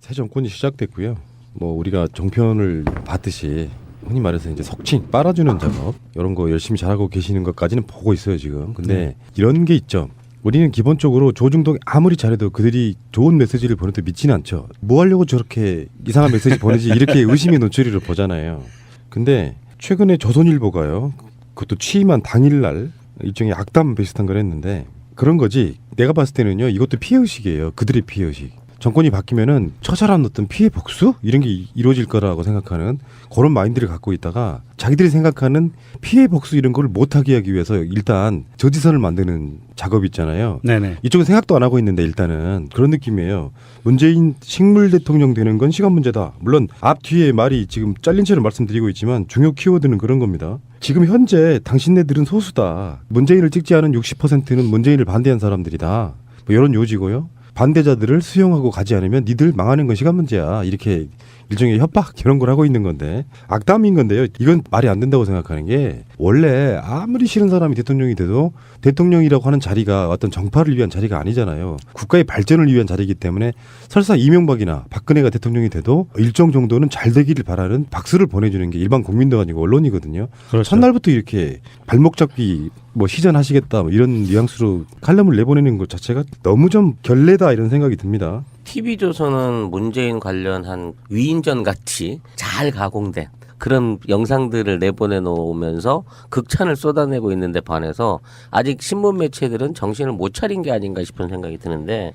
새 정권이 시작됐고요. 뭐 우리가 정편을 봤듯이 흔히 말해서 이제 석칭 빨아주는 작업 이런 거 열심히 잘하고 계시는 것까지는 보고 있어요 지금. 근데 이런 게 있죠. 우리는 기본적으로 조중동이 아무리 잘해도 그들이 좋은 메시지를 보내도 믿지는 않죠. 뭐 하려고 저렇게 이상한 메시지 보내지 이렇게 의심의 눈초리를 보잖아요. 근데 최근에 조선일보가요. 그것도 취임한 당일날 일종의 악담 비슷한 걸 했는데 그런 거지. 내가 봤을 때는요. 이것도 피해의식이에요. 그들의 피해의식. 정권이 바뀌면은 처절한 어떤 피해 복수 이런 게 이루어질 거라고 생각하는 그런 마인드를 갖고 있다가 자기들이 생각하는 피해 복수 이런 걸 못하게 하기 위해서 일단 저지선을 만드는 작업 있잖아요. 네네. 이쪽은 생각도 안 하고 있는데 일단은 그런 느낌이에요. 문재인 식물 대통령 되는 건 시간 문제다. 물론 앞 뒤에 말이 지금 잘린 채로 말씀드리고 있지만 중요 키워드는 그런 겁니다. 지금 현재 당신네들은 소수다. 문재인을 찍지 않은 60%는 문재인을 반대한 사람들이다. 뭐 이런 요지고요. 반대자들을 수용하고 가지 않으면 니들 망하는 건 시간 문제야. 이렇게 일종의 협박 이런 걸 하고 있는 건데 악담인 건데요. 이건 말이 안 된다고 생각하는 게 원래 아무리 싫은 사람이 대통령이 돼도 대통령이라고 하는 자리가 어떤 정파를 위한 자리가 아니잖아요. 국가의 발전을 위한 자리이기 때문에 설사 이명박이나 박근혜가 대통령이 돼도 일정 정도는 잘 되기를 바라는 박수를 보내주는 게 일반 국민도 아니고 언론이거든요. 그렇죠. 첫날부터 이렇게 발목 잡기 뭐 시전하시겠다 뭐 이런 뉘앙스로 칼럼을 내보내는 것 자체가 너무 좀 결례다 이런 생각이 듭니다. TV조선은 문재인 관련한 위인전 같이 잘 가공된 그런 영상들을 내보내놓으면서 극찬을 쏟아내고 있는데 반해서 아직 신문 매체들은 정신을 못 차린 게 아닌가 싶은 생각이 드는데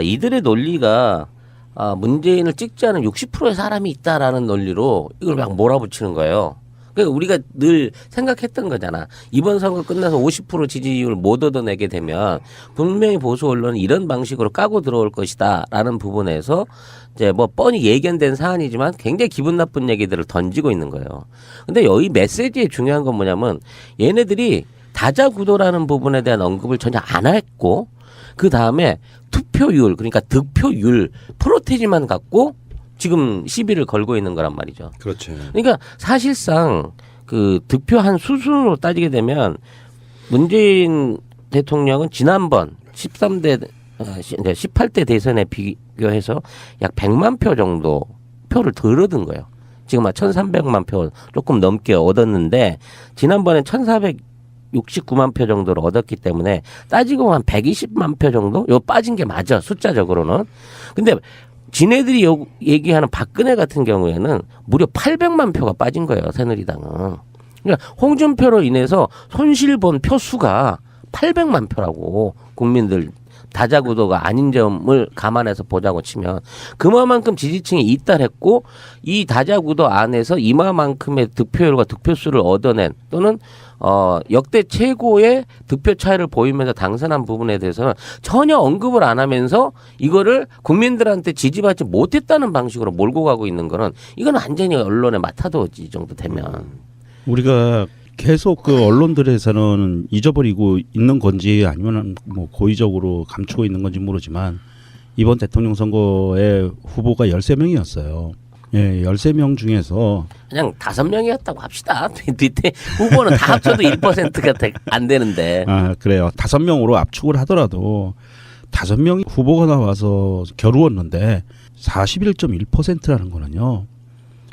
이들의 논리가 문재인을 찍지 않은 60%의 사람이 있다라는 논리로 이걸 막 몰아붙이는 거예요. 그러니까 우리가 늘 생각했던 거잖아. 이번 선거 끝나서 50% 지지율 못 얻어내게 되면 분명히 보수 언론은 이런 방식으로 까고 들어올 것이다라는 부분에서 이제 뭐 뻔히 예견된 사안이지만 굉장히 기분 나쁜 얘기들을 던지고 있는 거예요. 근데 여기 메시지의 중요한 건 뭐냐면 얘네들이 다자구도라는 부분에 대한 언급을 전혀 안 했고 그 다음에 투표율 그러니까 득표율 프로테지만 갖고 지금 시비를 걸고 있는 거란 말이죠. 그렇죠. 그러니까 사실상 그 득표한 수순으로 따지게 되면 문재인 대통령은 지난번 18대 대선에 비교해서 약 100만 표 정도 표를 덜 얻은 거예요. 지금 1,300만 표 조금 넘게 얻었는데 지난번에 1,469만 표 정도를 얻었기 때문에 따지고 보면 한 120만 표 정도? 요 빠진 게 맞아 숫자적으로는. 근데 지네들이 얘기하는 박근혜 같은 경우에는 무려 800만 표가 빠진 거예요. 새누리당은. 그러니까 홍준표로 인해서 손실본 표 수가 800만 표라고 국민들 다자구도가 아닌 점을 감안해서 보자고 치면 그만큼 지지층이 이탈했고 이 다자구도 안에서 이만큼의 득표율과 득표수를 얻어낸 또는 역대 최고의 득표 차이를 보이면서 당선한 부분에 대해서는 전혀 언급을 안 하면서 이거를 국민들한테 지지받지 못했다는 방식으로 몰고 가고 있는 거는 이건 완전히 언론의 마타도지 정도 되면 우리가 계속 그 언론들에서는 잊어버리고 있는 건지 아니면 뭐 고의적으로 감추고 있는 건지 모르지만 이번 대통령 선거의 후보가 13명이었어요. 예, 13명 중에서 그냥 5명이었다고 합시다. 뒤에 후보는 다 합쳐도 1%가 안 되는데. 그래요. 5명으로 압축을 하더라도 5명이 후보가 나와서 겨루었는데 41.1%라는 거는요.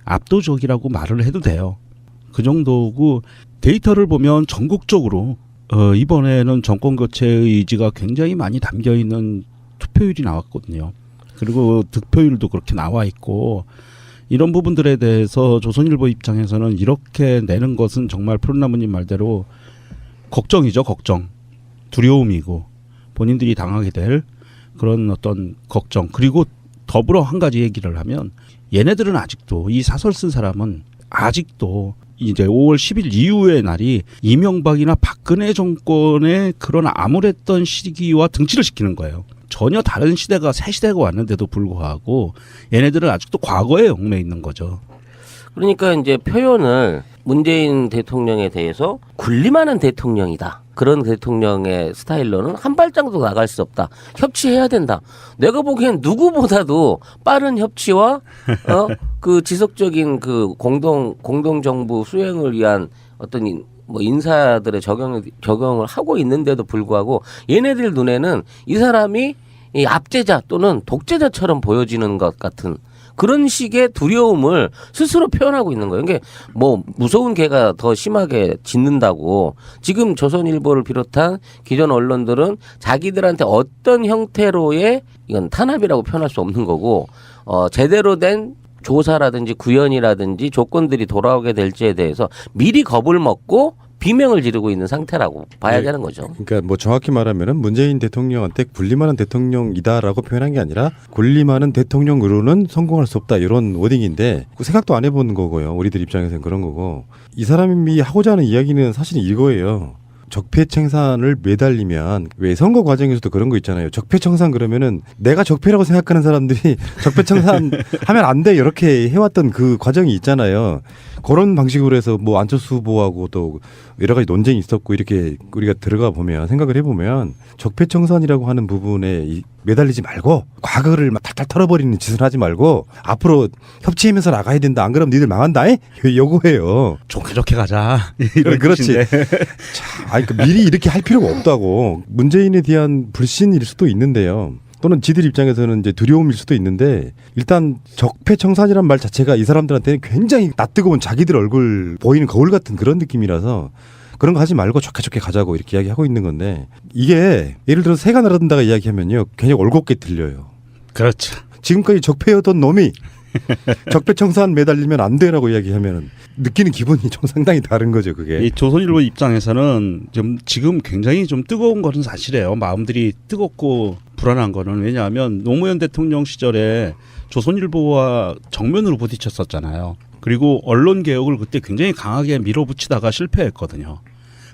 압도적이라고 말을 해도 돼요. 그 정도고 데이터를 보면 전국적으로 이번에는 정권 교체의 의지가 굉장히 많이 담겨 있는 투표율이 나왔거든요. 그리고 득표율도 그렇게 나와 있고 이런 부분들에 대해서 조선일보 입장에서는 이렇게 내는 것은 정말 푸른나무님 말대로 걱정이죠. 걱정. 두려움이고 본인들이 당하게 될 그런 어떤 걱정. 그리고 더불어 한 가지 얘기를 하면 얘네들은 아직도 이 사설 쓴 사람은 아직도 이제 5월 10일 이후의 날이 이명박이나 박근혜 정권의 그런 암울했던 시기와 등치를 시키는 거예요. 전혀 다른 시대가 새 시대가 왔는데도 불구하고 얘네들은 아직도 과거에 얽매 있는 거죠. 그러니까 이제 표현을 문재인 대통령에 대해서 군림하는 대통령이다. 그런 대통령의 스타일로는 한 발짝도 나갈 수 없다. 협치해야 된다. 내가 보기엔 누구보다도 빠른 협치와 그 지속적인 그 공동 정부 수행을 위한 어떤 뭐 인사들의 적용을 하고 있는데도 불구하고 얘네들 눈에는 이 사람이 이 압제자 또는 독재자처럼 보여지는 것 같은 그런 식의 두려움을 스스로 표현하고 있는 거예요. 이게 뭐 무서운 개가 더 심하게 짖는다고 지금 조선일보를 비롯한 기존 언론들은 자기들한테 어떤 형태로의 이건 탄압이라고 표현할 수 없는 거고 제대로 된 조사라든지 구현이라든지 조건들이 돌아오게 될지에 대해서 미리 겁을 먹고 비명을 지르고 있는 상태라고 봐야 되는 거죠. 그러니까 뭐 정확히 말하면은 문재인 대통령한테 군림하는 대통령이다라고 표현한 게 아니라 군림하는 대통령으로는 성공할 수 없다 이런 워딩인데 그 생각도 안 해본 거고요. 우리들 입장에서는 그런 거고 이 사람이 하고자 하는 이야기는 사실 이거예요. 적폐청산을 매달리면 왜 선거 과정에서도 그런 거 있잖아요. 적폐청산 그러면은 내가 적폐라고 생각하는 사람들이 적폐청산 하면 안 돼 이렇게 해왔던 그 과정이 있잖아요. 그런 방식으로 해서 뭐 안철수 후보하고 또 여러 가지 논쟁이 있었고 이렇게 우리가 들어가 보면 생각을 해보면 적폐청산이라고 하는 부분에 매달리지 말고 과거를 막 탈탈 털어버리는 짓을 하지 말고 앞으로 협치하면서 나가야 된다. 안 그러면 니들 망한다. 요거예요. 좋게 좋게 가자. 이런 그렇지. 뜻인데. 아니, 그 미리 이렇게 할 필요가 없다고. 문재인에 대한 불신일 수도 있는데요. 또는 지들 입장에서는 이제 두려움일 수도 있는데 일단 적폐청산이란 말 자체가 이 사람들한테는 굉장히 낯뜨거운 자기들 얼굴 보이는 거울 같은 그런 느낌이라서 그런 거 하지 말고 좋게 좋게 가자고 이렇게 이야기하고 있는 건데 이게 예를 들어서 새가 날아든다가 이야기하면요 굉장히 올곧게 들려요. 그렇죠. 지금까지 적폐였던 놈이 적폐청산 매달리면 안 돼라고 이야기하면 느끼는 기분이 좀 상당히 다른 거죠, 그게. 이 조선일보 입장에서는 지금 굉장히 좀 뜨거운 것은 사실이에요. 마음들이 뜨겁고 불안한 거는 왜냐하면 노무현 대통령 시절에 조선일보와 정면으로 부딪혔었잖아요. 그리고 언론 개혁을 그때 굉장히 강하게 밀어붙이다가 실패했거든요.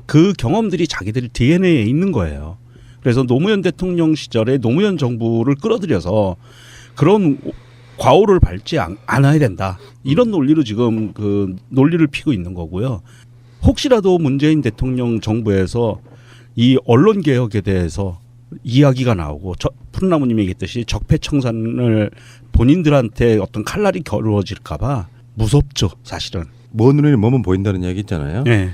그 경험들이 자기들 DNA에 있는 거예요. 그래서 노무현 대통령 시절에 노무현 정부를 끌어들여서 그런 과오를 밟지 않아야 된다. 이런 논리로 지금 그 논리를 피고 있는 거고요. 혹시라도 문재인 대통령 정부에서 이 언론 개혁에 대해서 이야기가 나오고 푸른나무님이 얘기했듯이 적폐청산을 본인들한테 어떤 칼날이 겨루어질까 봐 무섭죠, 사실은. 먼 눈에는 뭐만 보인다는 이야기 있잖아요. 네.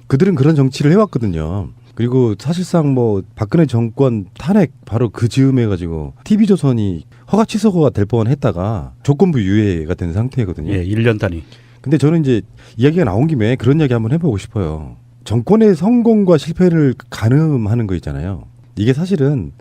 그들은 그런 정치를 해왔거든요. 그리고 사실상 뭐 박근혜 정권 탄핵 바로 그 즈음에 가지고 TV조선이 허가 취소가 될 뻔했다가 조건부 유예가 된 상태거든요. 예, 1년 단위. 근데 저는 이제 이야기가 나온 김에 그런 이야기 한번 해보고 싶어요. 정권의 성공과 실패를 가늠하는 거 있잖아요. 이게 사실은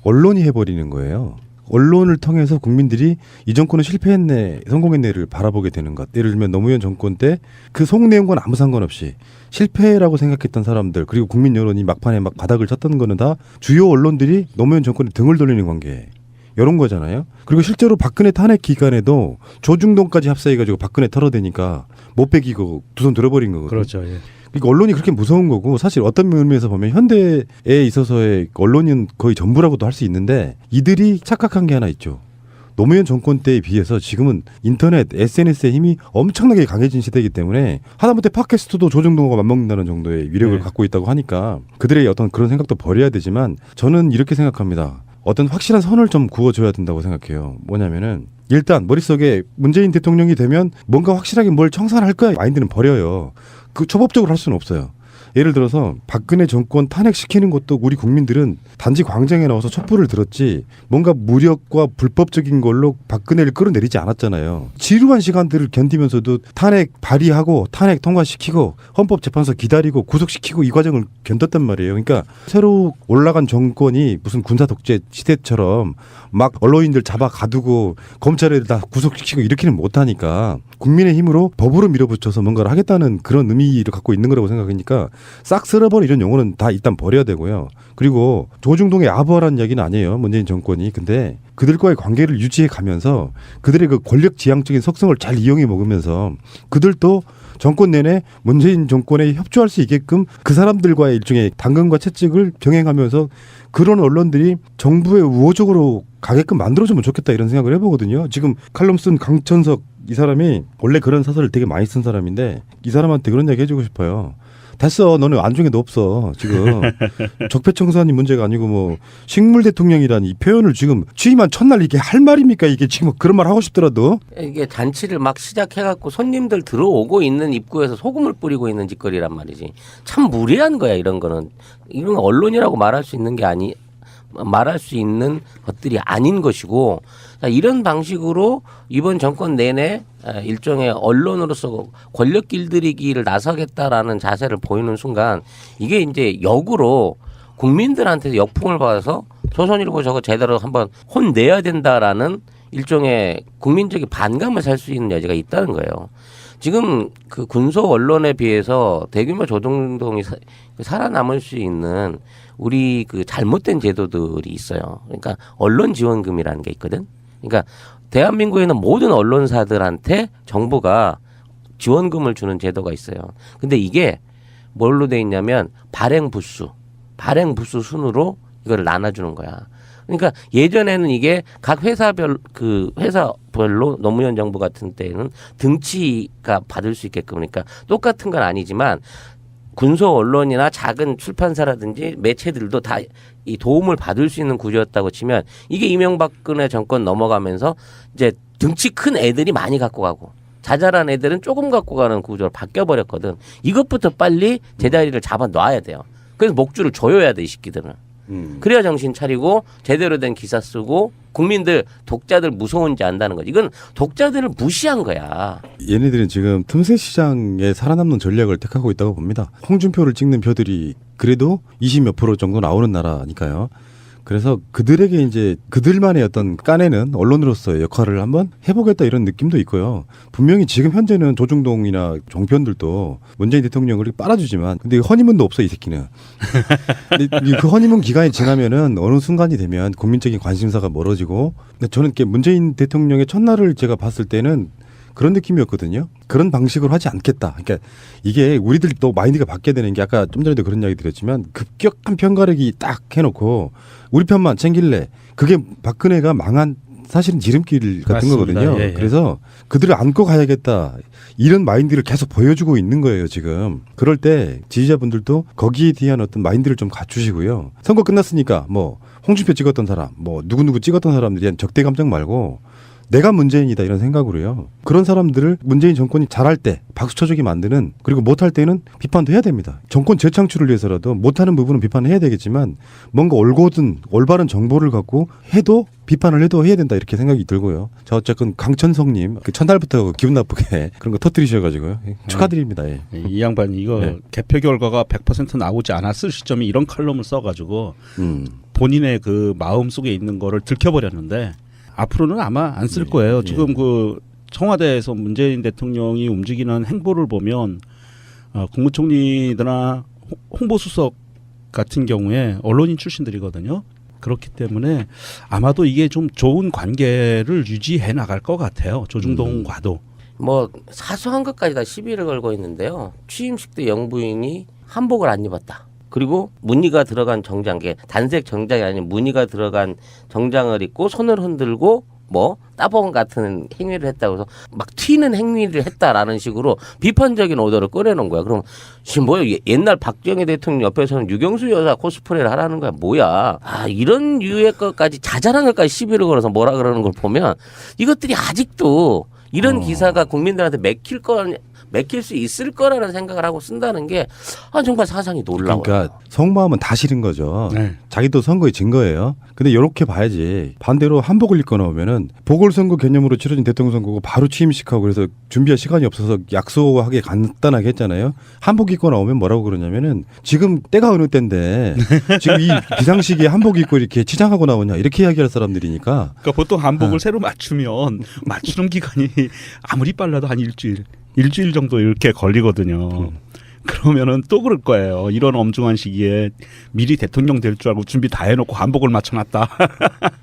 언론이 해버리는 거예요. 언론을 통해서 국민들이 이 정권은 실패했네, 성공했네를 바라보게 되는 것. 예를 들면 노무현 정권 때 그 속내용과는 아무 상관없이 실패라고 생각했던 사람들 그리고 국민 여론이 막판에 막 바닥을 쳤던 거는 다 주요 언론들이 노무현 정권에 등을 돌리는 관계. 이런 거잖아요. 그리고 실제로 박근혜 탄핵 기간에도 조중동까지 합사해가지고 박근혜 털어대니까 못 빼기고 두 손 들어버린 거거든요. 그렇죠. 예. 그러니까 언론이 그렇게 무서운 거고 사실 어떤 의미에서 보면 현대에 있어서의 언론은 거의 전부라고도 할 수 있는데 이들이 착각한 게 하나 있죠. 노무현 정권 때에 비해서 지금은 인터넷, SNS의 힘이 엄청나게 강해진 시대이기 때문에 하다못해 팟캐스트도 조정동과 맞먹는다는 정도의 위력을 네. 갖고 있다고 하니까 그들의 어떤 그런 생각도 버려야 되지만 저는 이렇게 생각합니다. 어떤 확실한 선을 좀 그어줘야 된다고 생각해요. 뭐냐면은 일단 머릿속에 문재인 대통령이 되면 뭔가 확실하게 뭘 청산할 거야 마인드는 버려요. 그 초법적으로 할 수는 없어요. 예를 들어서 박근혜 정권 탄핵시키는 것도 우리 국민들은 단지 광장에 나와서 촛불을 들었지 뭔가 무력과 불법적인 걸로 박근혜를 끌어내리지 않았잖아요. 지루한 시간들을 견디면서도 탄핵 발의하고 탄핵 통과시키고 헌법재판소 기다리고 구속시키고 이 과정을 견뎠단 말이에요. 그러니까 새로 올라간 정권이 무슨 군사 독재 시대처럼 막 언론인들 잡아 가두고 검찰에 다 구속시키고 이렇게는 못하니까 국민의 힘으로 법으로 밀어붙여서 뭔가를 하겠다는 그런 의미를 갖고 있는 거라고 생각하니까 싹 쓸어버린 이런 용어는 다 일단 버려야 되고요. 그리고 조중동의 아부하라는 이야기는 아니에요. 문재인 정권이. 근데 그들과의 관계를 유지해 가면서 그들의 그 권력 지향적인 속성을 잘 이용해 먹으면서 그들도 정권 내내 문재인 정권에 협조할 수 있게끔 그 사람들과의 일종의 당근과 채찍을 병행하면서 그런 언론들이 정부에 우호적으로 가게끔 만들어주면 좋겠다 이런 생각을 해보거든요. 지금 칼럼 쓴 강천석 이 사람이 원래 그런 사설을 되게 많이 쓴 사람인데 이 사람한테 그런 얘기 해주고 싶어요. 됐어. 너는 안중에도 없어. 지금 적폐청산이 문제가 아니고 뭐 식물 대통령이라는 이 표현을 지금 취임한 첫날 이게 할 말입니까? 이게 지금 그런 말 하고 싶더라도 이게 잔치를 막 시작해갖고 손님들 들어오고 있는 입구에서 소금을 뿌리고 있는 짓거리란 말이지. 참 무례한 거야 이런 거는. 이런 언론이라고 말할 수 있는 게 말할 수 있는 것들이 아닌 것이고 자, 이런 방식으로 이번 정권 내내 일종의 언론으로서 권력 길들이기를 나서겠다라는 자세를 보이는 순간 이게 이제 역으로 국민들한테 역풍을 받아서 조선일보 저거 제대로 한번 혼내야 된다라는 일종의 국민적인 반감을 살 수 있는 여지가 있다는 거예요. 지금 그 군소 언론에 비해서 대규모 조중동이 살아남을 수 있는 우리 그 잘못된 제도들이 있어요. 그러니까 언론 지원금이라는 게 있거든. 그러니까 대한민국에는 모든 언론사들한테 정부가 지원금을 주는 제도가 있어요. 근데 이게 뭘로 돼 있냐면 발행 부수 순으로 이걸 나눠주는 거야. 그러니까 예전에는 이게 각 회사별로 노무현 정부 같은 때는 등치가 받을 수 있게끔 그러니까 똑같은 건 아니지만 군소 언론이나 작은 출판사라든지 매체들도 다 이 도움을 받을 수 있는 구조였다고 치면 이게 이명박근혜 정권 넘어가면서 이제 등치 큰 애들이 많이 갖고 가고 자잘한 애들은 조금 갖고 가는 구조로 바뀌어 버렸거든. 이것부터 빨리 제자리를 잡아 놔야 돼요. 그래서 목줄을 조여야 돼, 이 새끼들은. 그래야 정신 차리고 제대로 된 기사 쓰고 국민들 독자들 무서운지 안다는 거지. 이건 독자들을 무시한 거야. 얘네들은 지금 틈새 시장에 살아남는 전략을 택하고 있다고 봅니다. 홍준표를 찍는 표들이 그래도 20몇 % 정도 나오는 나라니까요. 그래서 그들에게 이제 그들만의 어떤 까내는 언론으로서의 역할을 한번 해보겠다 이런 느낌도 있고요. 분명히 지금 현재는 조중동이나 종편들도 문재인 대통령을 빨아주지만 근데 허니문도 없어 이 새끼는. 근데 그 허니문 기간이 지나면은 어느 순간이 되면 국민적인 관심사가 멀어지고 근데 저는 이렇게 문재인 대통령의 첫날을 제가 봤을 때는 그런 느낌이었거든요. 그런 방식으로 하지 않겠다. 그러니까 이게 우리들 또 마인드가 바뀌어야 되는 게 아까 좀 전에도 그런 이야기 드렸지만 급격한 편가르기 딱 해놓고 우리 편만 챙길래 그게 박근혜가 망한 사실은 지름길 같은 맞습니다. 거거든요. 예, 예. 그래서 그들을 안고 가야겠다. 이런 마인드를 계속 보여주고 있는 거예요, 지금. 그럴 때 지지자분들도 거기에 대한 어떤 마인드를 좀 갖추시고요. 선거 끝났으니까 뭐 홍준표 찍었던 사람, 뭐 누구누구 찍었던 사람들에 대한 적대 감정 말고 내가 문재인이다 이런 생각으로요. 그런 사람들을 문재인 정권이 잘할 때 박수 쳐주게 만드는 그리고 못할 때는 비판도 해야 됩니다. 정권 재창출을 위해서라도 못하는 부분은 비판을 해야 되겠지만 뭔가 올곧은 올바른 정보를 갖고 해도 비판을 해도 해야 된다 이렇게 생각이 들고요. 자 어쨌든 강천성님 그 첫날부터 기분 나쁘게 그런 거 터뜨리셔가지고요. 축하드립니다. 예. 이 양반이 이거 네. 개표 결과가 100% 나오지 않았을 시점에 이런 칼럼을 써가지고 본인의 그 마음 속에 있는 거를 들켜버렸는데 앞으로는 아마 안 쓸 거예요. 지금 그 청와대에서 문재인 대통령이 움직이는 행보를 보면 국무총리나 홍보수석 같은 경우에 언론인 출신들이거든요. 그렇기 때문에 아마도 이게 좀 좋은 관계를 유지해 나갈 것 같아요. 조중동과도. 뭐 사소한 것까지 다 시비를 걸고 있는데요. 취임식 때 영부인이 한복을 안 입었다. 그리고 무늬가 들어간 정장계 단색 정장이 아닌 무늬가 들어간 정장을 입고 손을 흔들고 뭐 따봉 같은 행위를 했다고 해서 막 튀는 행위를 했다라는 식으로 비판적인 오더를 꺼내놓은 거야. 그럼 지금 뭐야 옛날 박정희 대통령 옆에서는 유경수 여사 코스프레를 하라는 거야. 뭐야. 아 이런 유의 것까지 자잘한 것까지 시비를 걸어서 뭐라 그러는 걸 보면 이것들이 아직도 이런 기사가 국민들한테 맥힐 수 있을 거라는 생각을 하고 쓴다는 게 정말 사상이 놀라워요. 그러니까 속마음은 다 싫은 거죠. 네. 자기도 선거에 진 거예요. 근데 이렇게 봐야지. 반대로 한복을 입고 나오면은 보궐선거 개념으로 치러진 대통령 선거고 바로 취임식하고 그래서 준비할 시간이 없어서 약소하게 간단하게 했잖아요. 한복 입고 나오면 뭐라고 그러냐면은 지금 때가 어느 때인데 지금 이 비상시기에 한복 입고 이렇게 치장하고 나오냐 이렇게 이야기할 사람들이니까. 그러니까 보통 한복을 새로 맞추면 맞추는 기간이 아무리 빨라도 한 일주일 정도 이렇게 걸리거든요. 그러면은 또 그럴 거예요. 이런 엄중한 시기에 미리 대통령 될 줄 알고 준비 다 해놓고 한복을 맞춰놨다.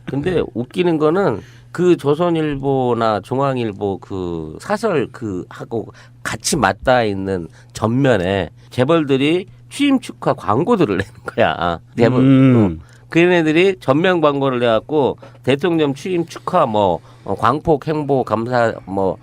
근데 웃기는 거는 그 조선일보나 중앙일보 그 사설 그 하고 같이 맞닿아 있는 전면에 재벌들이 취임 축하 광고들을 내는 거야. 재벌. 그네들이 전면 광고를 내갖고 대통령 취임 축하 뭐 광폭 행보 감사 뭐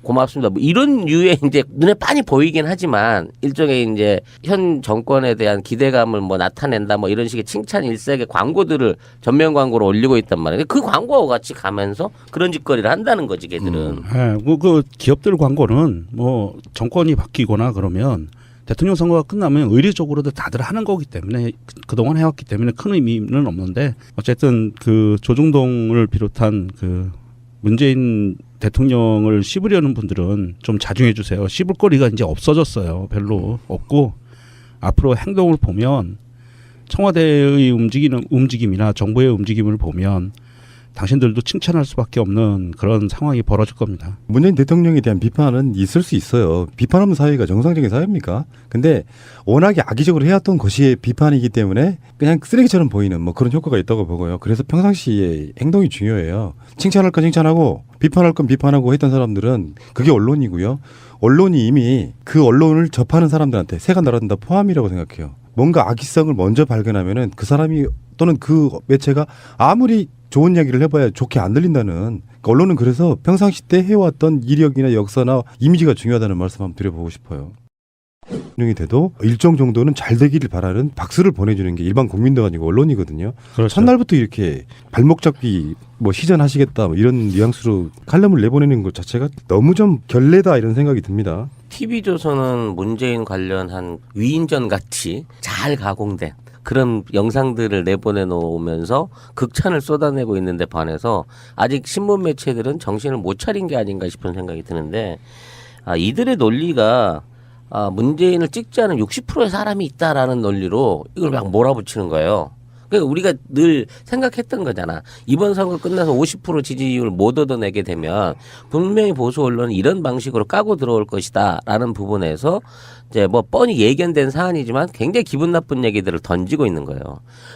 고맙습니다. 뭐 이런 류의 이제 눈에 빤히 보이긴 하지만 일종의 이제 현 정권에 대한 기대감을 뭐 나타낸다 뭐 이런 식의 칭찬 일색의 광고들을 전면 광고로 올리고 있단 말이에요. 그 광고와 같이 가면서 그런 짓거리를 한다는 거지, 걔들은. 네, 그 기업들 광고는 뭐 정권이 바뀌거나 그러면 대통령 선거가 끝나면 의례적으로도 다들 하는 거기 때문에 그동안 해왔기 때문에 큰 의미는 없는데 어쨌든 그 조중동을 비롯한 그 문재인 대통령을 씹으려는 분들은 좀 자중해 주세요. 씹을 거리가 이제 없어졌어요. 별로 없고 앞으로 행동을 보면 청와대의 움직임이나 정부의 움직임을 보면 당신들도 칭찬할 수밖에 없는 그런 상황이 벌어질 겁니다. 문재인 대통령에 대한 비판은 있을 수 있어요. 비판 없는 사회가 정상적인 사회입니까? 근데 워낙에 악의적으로 해왔던 것이 비판이기 때문에 그냥 쓰레기처럼 보이는 뭐 그런 효과가 있다고 보고요. 그래서 평상시에 행동이 중요해요. 칭찬할 건 칭찬하고 비판할 건 비판하고 했던 사람들은 그게 언론이고요. 언론이 이미 그 언론을 접하는 사람들한테 새가 날아든다 포함이라고 생각해요. 뭔가 악의성을 먼저 발견하면은 그 사람이 또는 그 매체가 아무리 좋은 이야기를 해봐야 좋게 안 들린다는, 그러니까 언론은 그래서 평상시 때 해왔던 이력이나 역사나 이미지가 중요하다는 말씀 한번 드려보고 싶어요. 대통령이 돼도 일정 정도는 잘 되기를 바라는 박수를 보내주는 게 일반 국민도 아니고 언론이거든요. 그렇죠. 첫날부터 이렇게 발목 잡기 뭐 시전하시겠다 뭐 이런 뉘앙스로 칼럼을 내보내는 것 자체가 너무 좀 결례다 이런 생각이 듭니다. TV조선은 문재인 관련한 위인전 같이 잘 가공된 그런 영상들을 내보내 놓으면서 극찬을 쏟아내고 있는데 반해서 아직 신문 매체들은 정신을 못 차린 게 아닌가 싶은 생각이 드는데, 이들의 논리가 문재인을 찍지 않은 60%의 사람이 있다라는 논리로 이걸 막 몰아붙이는 거예요. 그러니까 우리가 늘 생각했던 거잖아. 이번 선거 끝나서 50% 지지율 못 얻어내게 되면 분명히 보수 언론은 이런 방식으로 까고 들어올 것이다라는 부분에서 이제 뭐 뻔히 예견된 사안이지만 굉장히 기분 나쁜 얘기들을 던지고 있는 거예요.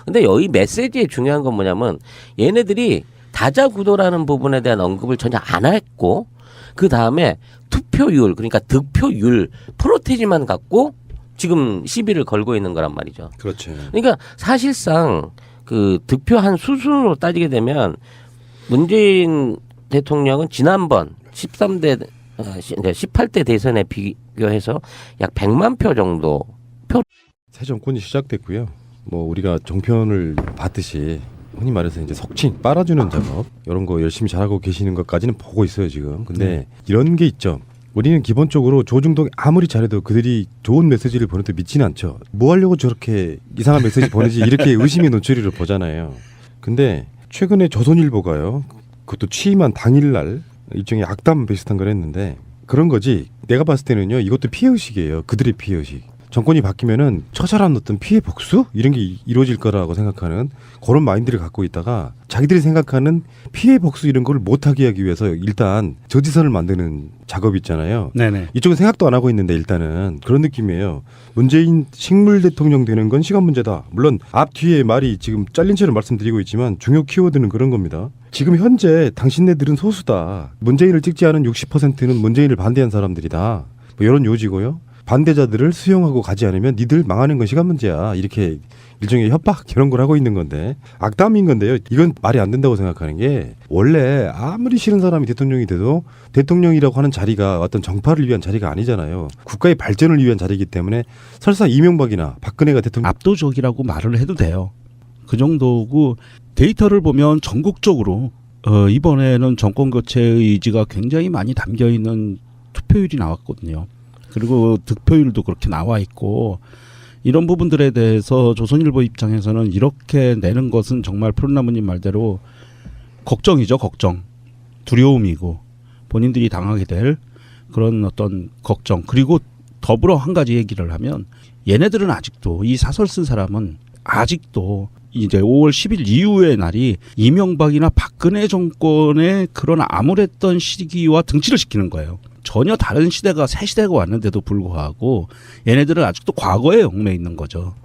근데 여기 메시지의 중요한 건 뭐냐면 얘네들이 다자구도라는 부분에 대한 언급을 전혀 안 했고 그 다음에 투표율 그러니까 득표율 프로테지만 갖고 지금 시비를 걸고 있는 거란 말이죠. 그렇죠. 그러니까 사실상 그 득표한 수순으로 따지게 되면 문재인 대통령은 지난번 18대 대선에 비교해서 약 100만 표 정도 새 정권이 시작됐고요. 뭐 우리가 정편을 봤듯이 흔히 말해서 이제 석칭 빨아주는 작업 이런 거 열심히 잘하고 계시는 것까지는 보고 있어요 지금. 근데 이런 게 있죠. 우리는 기본적으로 조중동이 아무리 잘해도 그들이 좋은 메시지를 보내도 믿지는 않죠. 뭐 하려고 저렇게 이상한 메시지 보내지 이렇게 의심의 노출이를 보잖아요. 근데 최근에 조선일보가요. 그것도 취임한 당일날 일종의 악담 비슷한 걸 했는데 그런 거지. 내가 봤을 때는요. 이것도 피해의식이에요. 그들의 피해의식. 정권이 바뀌면은 처절한 어떤 피해 복수 이런 게 이루어질 거라고 생각하는 그런 마인드를 갖고 있다가 자기들이 생각하는 피해 복수 이런 걸 못하게 하기 위해서 일단 저지선을 만드는 작업이 있잖아요. 네네. 이쪽은 생각도 안 하고 있는데 일단은 그런 느낌이에요. 문재인 식물 대통령 되는 건 시간 문제다. 물론 앞뒤에 말이 지금 잘린 채로 말씀드리고 있지만 중요 키워드는 그런 겁니다. 지금 현재 당신네들은 소수다. 문재인을 찍지 않은 60%는 문재인을 반대한 사람들이다. 뭐 이런 요지고요. 반대자들을 수용하고 가지 않으면 니들 망하는 건 시간 문제야. 이렇게 일종의 협박 이런 걸 하고 있는 건데 악담인 건데요. 이건 말이 안 된다고 생각하는 게 원래 아무리 싫은 사람이 대통령이 돼도 대통령이라고 하는 자리가 어떤 정파를 위한 자리가 아니잖아요. 국가의 발전을 위한 자리이기 때문에 설사 이명박이나 박근혜가 대통령 압도적이라고 말을 해도 돼요. 그 정도고 데이터를 보면 전국적으로 이번에는 정권 교체의 의지가 굉장히 많이 담겨 있는 투표율이 나왔거든요. 그리고 득표율도 그렇게 나와 있고 이런 부분들에 대해서 조선일보 입장에서는 이렇게 내는 것은 정말 푸른나무님 말대로 걱정이죠. 걱정. 두려움이고 본인들이 당하게 될 그런 어떤 걱정. 그리고 더불어 한 가지 얘기를 하면 얘네들은 아직도 이 사설 쓴 사람은 아직도 이제 5월 10일 이후의 날이 이명박이나 박근혜 정권의 그런 암울했던 시기와 등치를 시키는 거예요. 전혀 다른 시대가 새 시대가 왔는데도 불구하고 얘네들은 아직도 과거에 얽매 있는 거죠.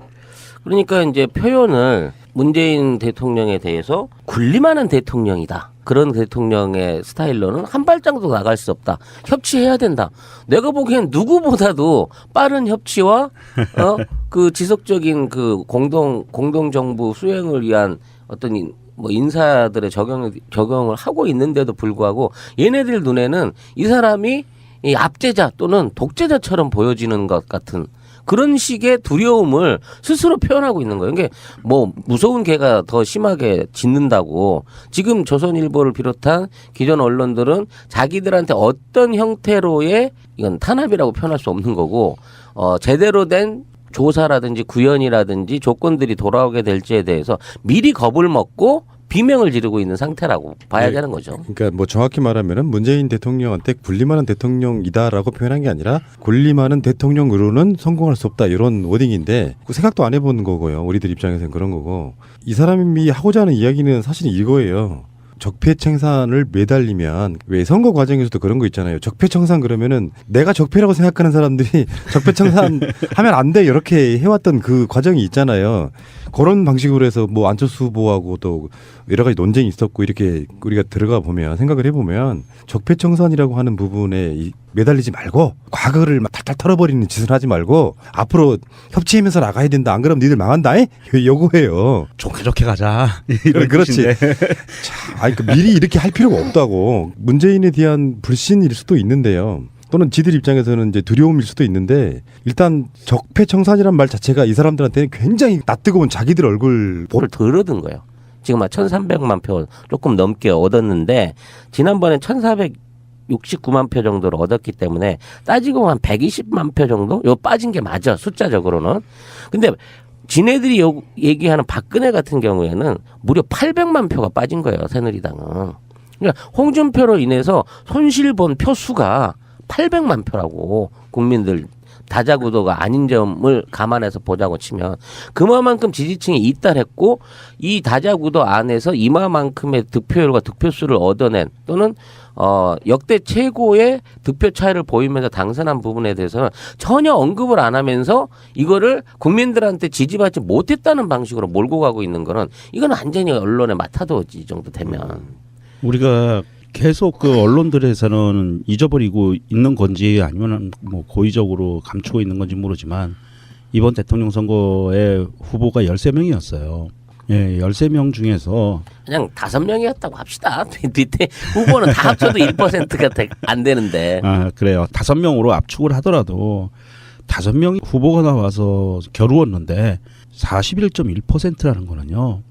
그러니까 이제 표현을 문재인 대통령에 대해서 군림하는 대통령이다. 그런 대통령의 스타일로는 한 발짝도 나갈 수 없다. 협치해야 된다. 내가 보기엔 누구보다도 빠른 협치와 그 지속적인 그 공동 정부 수행을 위한 어떤 뭐 인사들의 적용을 하고 있는데도 불구하고 얘네들 눈에는 이 사람이 이 압제자 또는 독재자처럼 보여지는 것 같은 그런 식의 두려움을 스스로 표현하고 있는 거예요. 이게 뭐 무서운 개가 더 심하게 짖는다고 지금 조선일보를 비롯한 기존 언론들은 자기들한테 어떤 형태로의 이건 탄압이라고 표현할 수 없는 거고 제대로 된 조사라든지 구현이라든지 조건들이 돌아오게 될지에 대해서 미리 겁을 먹고 비명을 지르고 있는 상태라고 봐야 되는 거죠. 그러니까 뭐 정확히 말하면은 문재인 대통령한테 군림하는 대통령이다라고 표현한 게 아니라 군림하는 대통령으로는 성공할 수 없다 이런 워딩인데 그 생각도 안 해보는 거고요. 우리들 입장에서는 그런 거고 이 사람이 하고자 하는 이야기는 사실 이거예요. 적폐청산을 매달리면 왜 선거 과정에서도 그런 거 있잖아요. 적폐청산 그러면은 내가 적폐라고 생각하는 사람들이 적폐청산 하면 안 돼 이렇게 해왔던 그 과정이 있잖아요. 그런 방식으로 해서 뭐 안철수 후보하고도 여러 가지 논쟁이 있었고 이렇게 우리가 들어가 보면 생각을 해보면 적폐청산이라고 하는 부분에 매달리지 말고 과거를 막 탈탈 털어버리는 짓을 하지 말고 앞으로 협치하면서 나가야 된다. 안 그러면 니들 망한다. 요거예요. 좋게 가자. 이런 그렇지. 뜻인데. 아니, 미리 이렇게 할 필요가 없다고. 문재인에 대한 불신일 수도 있는데요. 또는 지들 입장에서는 이제 두려움일 수도 있는데 일단 적폐청산이란 말 자체가 이 사람들한테는 굉장히 낯뜨거운 자기들 얼굴 표를 덜 얻은 거예요. 지금 1,300만 표 조금 넘게 얻었는데 지난번에 1,469만 표 정도를 얻었기 때문에 따지고 한 120만 표 정도? 요 빠진 게 맞아. 숫자적으로는. 근데 지네들이 얘기하는 박근혜 같은 경우에는 무려 800만 표가 빠진 거예요. 새누리당은. 그러니까 홍준표로 인해서 손실본 표 수가 800만 표라고 국민들 다자구도가 아닌 점을 감안해서 보자고 치면 그만큼 지지층이 이탈했고 이 다자구도 안에서 이마만큼의 득표율과 득표수를 얻어낸 또는 역대 최고의 득표 차이를 보이면서 당선한 부분에 대해서는 전혀 언급을 안 하면서 이거를 국민들한테 지지받지 못했다는 방식으로 몰고 가고 있는 거는 이건 완전히 언론의 마타도지 정도 되면 우리가 계속 그 언론들에서는 잊어버리고 있는 건지 아니면 뭐 고의적으로 감추고 있는 건지 모르지만 이번 대통령 선거의 후보가 13명이었어요. 예, 13명 중에서 그냥 5명이었다고 합시다. 뒤에 후보는 다 합쳐도 1%가 안 되는데. 아, 그래요. 5명으로 압축을 하더라도 5명이 후보가 나와서 겨루었는데 41.1%라는 거는요.